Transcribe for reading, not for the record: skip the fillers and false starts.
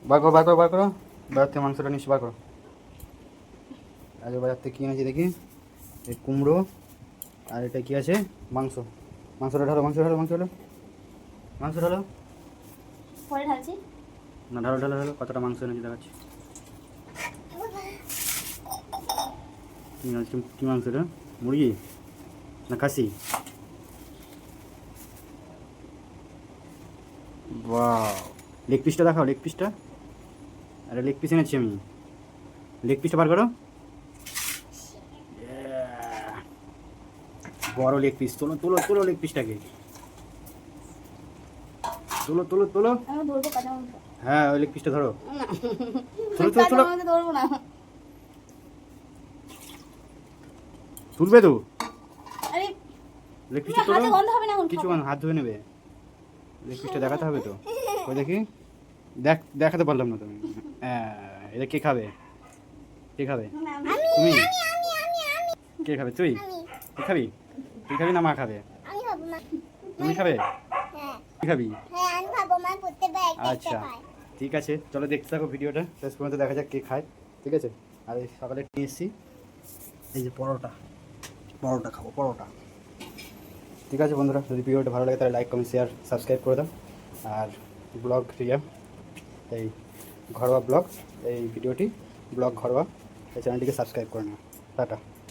বার করো বার করো বার করো, বাজার থেকে মাংসটা নিচ্ছি, বার করো। আগে বাজার থেকে কী এনেছি দেখি, এই কুমড়ো, আর এটা কি আছে, মাংস। মাংসটা ঢালো, মাংস ঢালো, মাংস ঢালো, মাংস ঢালো। পরে ঢালছি। না ঢালো ঢালো ঢালো, কতটা মাংস এনেছি দেখাচ্ছি। কী মাংস এটা, মুরগি না খাসি? বাহ, লেগ পিসটা দেখাও, লেগ পিসটা। আরে লেগ পিস এনেছি আমি, লেগ পিসটা বার করো। বড় লেগ পিস, তোলো তোলো তোলো লেগ পিসটাকে, তোলো তোলো তোলো। আমি ধরবো কাঁচা মাংস। হ্যাঁ ওই লেগ পিসটা ধরো, না, তোলো তোলো কাঁচা তোলো। মাংস ধরবো না। তুলবে তো আরে লেগ পিসটা তোলো। হাতে গন্ধ হবে না এখন। কিছু হাত ধুয়ে নেবে, লেগ পিসটা দেখাতে হবে তো। ওই দেখি, দেখাতে পারলাম না তুমি। হ্যাঁ, এটা কে খাবে, কে খাবে? তুমি? কে খাবে? তুই? তুই খাবি? তুই খাবি না মা খাবে? আমি খাবো না। তুমি খাবে? হ্যাঁ তুই খাবি? হ্যাঁ আমি খাবো, মা প্রত্যেকবার একটা একটা আচ্ছা খায়। ঠিক আছে, চলো দেখতে থাকো ভিডিওটা, শেষ পর্যন্ত দেখা যাক কে খায়। ঠিক আছে। আর এই সকালে নিয়ে এসেছি এই যে পরোটা, পরোটা খাবো, পরোটা। ঠিক আছে বন্ধুরা, যদি ভিডিওটা ভালো লাগে তাহলে লাইক কমেন্ট শেয়ার সাবস্ক্রাইব করে দাও। আর ব্লগ রিয়া, এই ঘরোয়া ব্লগ, এই ভিডিওটি ব্লগ ঘরোয়া, এই চ্যানেলটিকে সাবস্ক্রাইব করে নাও। টাটা।